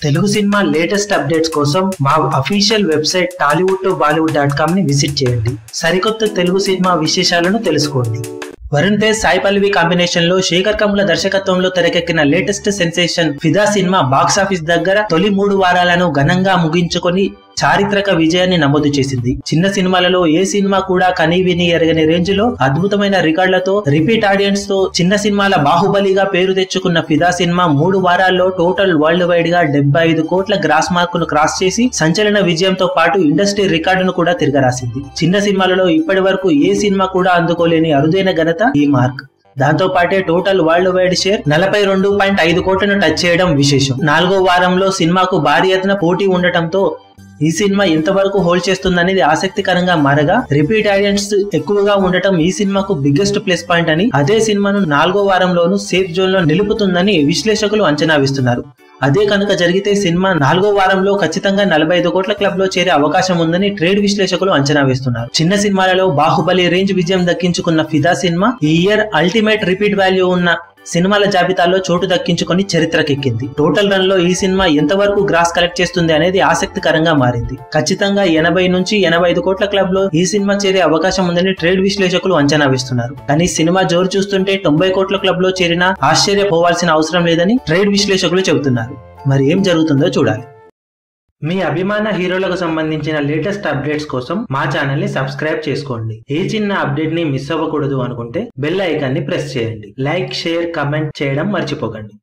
Telugu cinema latest updates కోసం మా official website tollywood2bollywood.com ని విజిట్ చేయండి. సరికొత్త తెలుగు సినిమా విశేషాలను తెలుసుకోండి. వరుణ్ తేజ్, సాయి పల్లవి కాంబినేషన్ లో శేఖర్ కమ్ముల దర్శకత్వంలో తెరకెక్కిన లేటెస్ట్ సెన్సేషన్ ఫిదా సినిమా బాక్సాఫీస్ దగ్గర తొలి 3 వారాలను ఘనంగా ముగించుకొని చారిత్రక విజయాన్ని నమోదు చేసింది. చిన్న సినిమాలలో ఏ సినిమా కూడా కనీవిని ఎరగని రేంజ్ లో అద్భుతమైన రికార్డులతో రిపీట్ ఆడియన్స్ తో చిన్న సినిమాల బాహుబలిగా పేరు తెచ్చుకున్న ఫిదా సినిమా 3 వారాల్లో టోటల్ వరల్డ్ వైడ్ గా 75 కోట్ల గ్రాస్ మార్కును క్రాస్ చేసి సంచలన విజయంతో పాటు ఇండస్ట్రీ రికార్డును కూడా తిరగరాసింది. చిన్న సినిమాలలో ఇప్పటి వరకు ఏ సినిమా కూడా అందుకోలేని అరుదైన ఘనత ఈ మార్క్. దాంతో పాటే టోటల్ వరల్డ్ వైడ్ షేర్ 42.5 కోట్లను టచ్ చేయడం విశేషం. 4వ వారంలో సినిమాకు భారీ ఎత్తున పోటీ ఉండటంతో ఈ సినిమా ఎంతవరకు హోల్డ్ చేస్తుందనేది ఆసక్తికరంగా మారగా, రిపీట్ ఆడియన్స్ ఎక్కువగా ఉండటం ఈ సినిమాకు బిగ్గెస్ట్ ప్లస్ పాయింట్ అని, అదే సినిమాను 4వ వారంలోనూ సేఫ్ జోన్ లో నిలుపుతుందని విశ్లేషకులు అంచనా వేస్తున్నారు. అదే కనుక జరిగితే సినిమా 4వ వారంలో ఖచ్చితంగా 45 కోట్ల క్లబ్ లో చేరే అవకాశం ఉందని ట్రేడ్ విశ్లేషకులు అంచనా వేస్తున్నారు. చిన్న సినిమాలలో బాహుబలి రేంజ్ విజయం దక్కించుకున్న ఫిదా సినిమా ఈ ఇయర్ అల్టిమేట్ రిపీట్ వాల్యూ ఉన్న సినిమాల జాబితాలో చోటు దక్కించుకొని చరిత్రకెక్కింది. టోటల్ రన్ లో ఈ సినిమా ఎంతవరకు గ్రాస్ కలెక్ట్ చేస్తుంది అనేది ఆసక్తికరంగా మారింది. ఖచ్చితంగా 80 నుంచి 85 కోట్ల క్లబ్ లో ఈ సినిమా చేరే అవకాశం ఉందని ట్రేడ్ విశ్లేషకులు అంచనా వేస్తున్నారు. కానీ సినిమా జోరు చూస్తుంటే 90 కోట్ల క్లబ్ లో చేరినా ఆశ్చర్యపోవాల్సిన అవసరం లేదని ట్రేడ్ విశ్లేషకులు చెబుతున్నారు. మరి ఏం జరుగుతుందో చూడాలి. మీ అభిమాన హీరోలకు సంబంధించిన లేటెస్ట్ అప్డేట్స్ కోసం మా ఛానల్ ని సబ్స్క్రైబ్ చేసుకోండి. ఏ చిన్న అప్డేట్ ని మిస్ అవ్వకూడదు అనుకుంటే బెల్ ఐకాన్ ని ప్రెస్ చేయండి. లైక్, షేర్, కమెంట్ చేయడం మర్చిపోకండి.